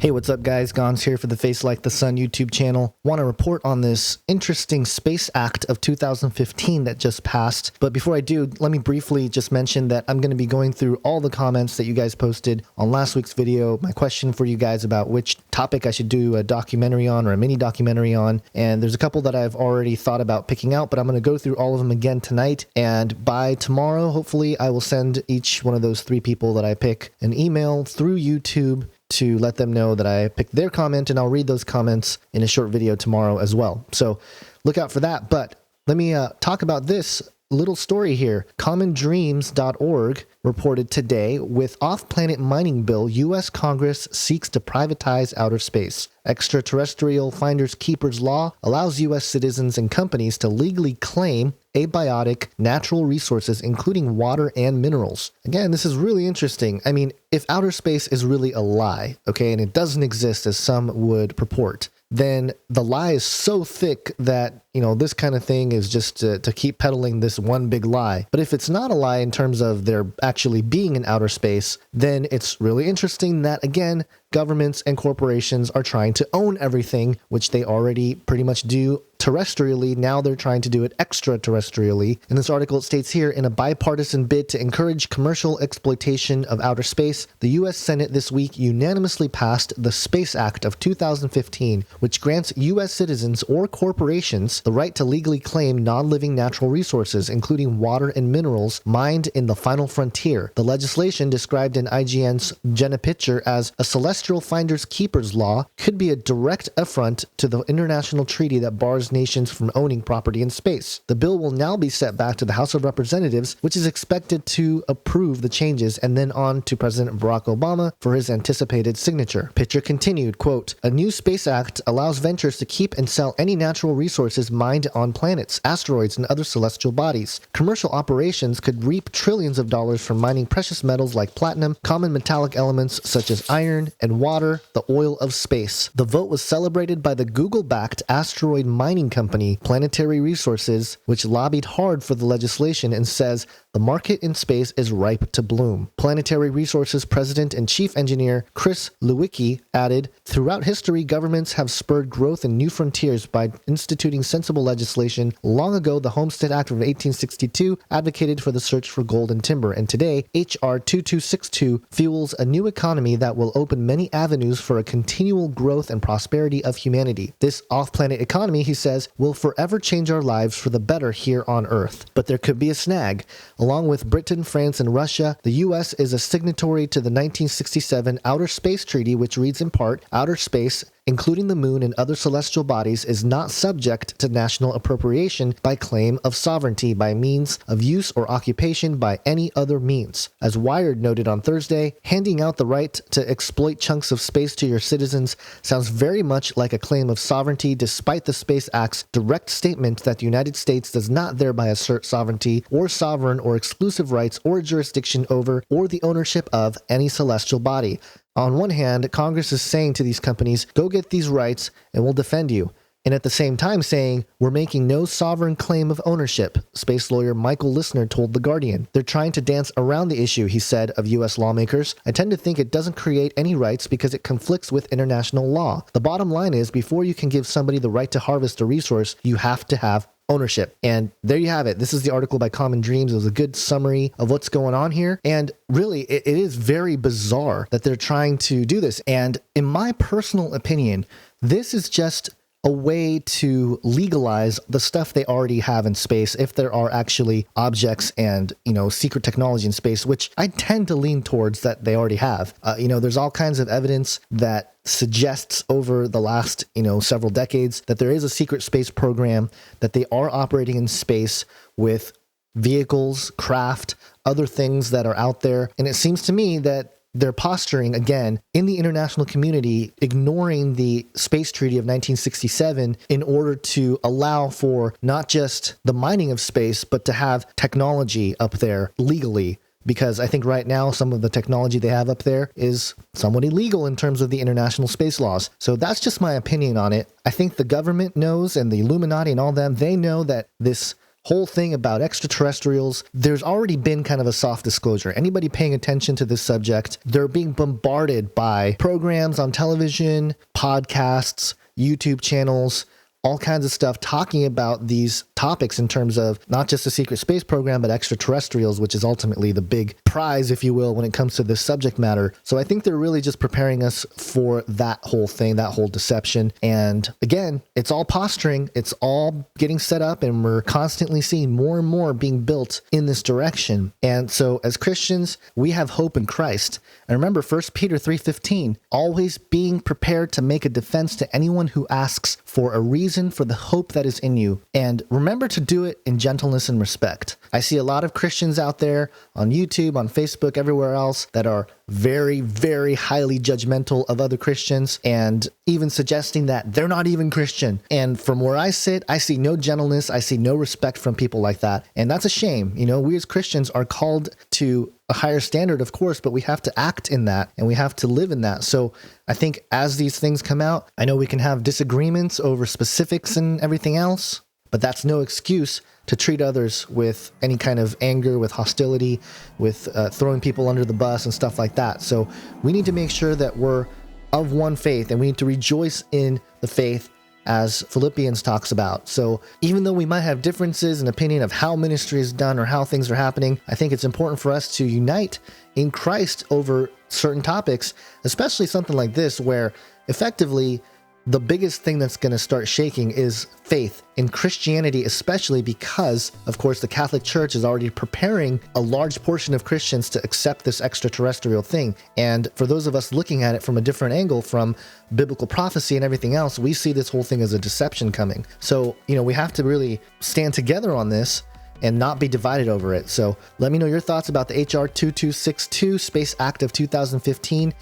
Hey, what's up guys? Gons here for the Face Like the Sun YouTube channel. Want to report on this interesting Space Act of 2015 that just passed. But before I do, let me briefly just mention that I'm going to be going through all the comments that you guys posted on last week's video. My question for you guys about which topic I should do a documentary on or a mini documentary on. And there's a couple that I've already thought about picking out, but I'm going to go through all of them again tonight. And by tomorrow, hopefully, I will send each one of those 3 people that I pick an email through YouTube to let them know that I picked their comment, and I'll read those comments in a short video tomorrow as well. So look out for that. But let me talk about this little story here. CommonDreams.org reported today, with off-planet mining bill, U.S. Congress seeks to privatize outer space. Extraterrestrial finders keepers law allows U.S. citizens and companies to legally claim abiotic natural resources, including water and minerals. Again, this is really interesting. I mean, if outer space is really a lie, okay, and it doesn't exist as some would purport, then the lie is so thick that, you know, this kind of thing is just to keep peddling this one big lie. But if it's not a lie in terms of there actually being in outer space, then it's really interesting that, again, governments and corporations are trying to own everything, which they already pretty much do terrestrially. Now they're trying to do it extraterrestrially. In this article, it states here, in a bipartisan bid to encourage commercial exploitation of outer space, the U.S. Senate this week unanimously passed the Space Act of 2015, which grants U.S. citizens or corporations the right to legally claim non-living natural resources, including water and minerals mined in the final frontier. The legislation, described in IGN's Jenna Pitcher as a celestial finders keepers law, could be a direct affront to the international treaty that bars nations from owning property in space. The bill will now be sent back to the House of Representatives, which is expected to approve the changes, and then on to President Barack Obama for his anticipated signature. Pitcher continued, quote, "A new Space Act allows ventures to keep and sell any natural resources mined on planets, asteroids, and other celestial bodies. Commercial operations could reap trillions of dollars from mining precious metals like platinum, common metallic elements such as iron, and water, the oil of space." The vote was celebrated by the Google-backed asteroid mining company Planetary Resources, which lobbied hard for the legislation and says the market in space is ripe to bloom. Planetary Resources President and Chief Engineer Chris Lewicki added, "Throughout history, governments have spurred growth in new frontiers by instituting sensible legislation. Long ago, the Homestead Act of 1862 advocated for the search for gold and timber, and today, H.R.2262 fuels a new economy that will open many avenues for a continual growth and prosperity of humanity. This off-planet economy," he says, "will forever change our lives for the better here on Earth." But there could be a snag. Along with Britain, France, and Russia, the U.S. is a signatory to the 1967 Outer Space Treaty, which reads in part, "Outer space, including the moon and other celestial bodies, is not subject to national appropriation by claim of sovereignty by means of use or occupation by any other means." As Wired noted on Thursday, handing out the right to exploit chunks of space to your citizens sounds very much like a claim of sovereignty, despite the Space Act's direct statement that the United States does not thereby assert sovereignty or sovereign or exclusive rights or jurisdiction over or the ownership of any celestial body. On one hand, Congress is saying to these companies, go get these rights and we'll defend you. And at the same time saying, we're making no sovereign claim of ownership, space lawyer Michael Lissner told The Guardian. They're trying to dance around the issue, he said, of U.S. lawmakers. "I tend to think it doesn't create any rights because it conflicts with international law. The bottom line is, before you can give somebody the right to harvest a resource, you have to have ownership." And there you have it. This is the article by Common Dreams. It was a good summary of what's going on here. And really, it is very bizarre that they're trying to do this. And in my personal opinion, this is just a way to legalize the stuff they already have in space, if there are actually objects and, you know, secret technology in space, which I tend to lean towards that they already have. There's all kinds of evidence that suggests over the last, several decades that there is a secret space program, that they are operating in space with vehicles, craft, other things that are out there. And it seems to me that they're posturing, again, in the international community, ignoring the Space Treaty of 1967 in order to allow for not just the mining of space, but to have technology up there legally. Because I think right now some of the technology they have up there is somewhat illegal in terms of the international space laws. So that's just my opinion on it. I think the government knows, and the Illuminati and all them, they know that this whole thing about extraterrestrials, there's already been kind of a soft disclosure. Anybody paying attention to this subject, they're being bombarded by programs on television, podcasts, YouTube channels, all kinds of stuff talking about these topics in terms of not just the secret space program, but extraterrestrials, which is ultimately the big prize, if you will, when it comes to this subject matter. So I think they're really just preparing us for that whole thing, that whole deception. And again, it's all posturing. It's all getting set up, and we're constantly seeing more and more being built in this direction. And so as Christians, we have hope in Christ. And remember 1 Peter 3:15, always being prepared to make a defense to anyone who asks for a reason for the hope that is in you. And remember to do it in gentleness and respect. I see a lot of Christians out there on YouTube, on Facebook, everywhere else that are very, very highly judgmental of other Christians and even suggesting that they're not even Christian. And from where I sit, I see no gentleness. I see no respect from people like that. And that's a shame. You know, we as Christians are called to a higher standard, of course, but we have to act in that and we have to live in that. So I think as these things come out, I know we can have disagreements over specifics and everything else, but that's no excuse to treat others with any kind of anger, with hostility, with throwing people under the bus and stuff like that. So we need to make sure that we're of one faith, and we need to rejoice in the faith as Philippians talks about. So even though we might have differences in opinion of how ministry is done or how things are happening, I think it's important for us to unite in Christ over certain topics, especially something like this, where effectively the biggest thing that's going to start shaking is faith in Christianity, especially because, of course, the Catholic Church is already preparing a large portion of Christians to accept this extraterrestrial thing. And for those of us looking at it from a different angle, from biblical prophecy and everything else, we see this whole thing as a deception coming. So, you know, we have to really stand together on this and not be divided over it. So let me know your thoughts about the H.R.2262 Space Act of 2015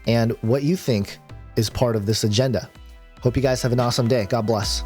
and what you think is part of this agenda. Hope you guys have an awesome day. God bless.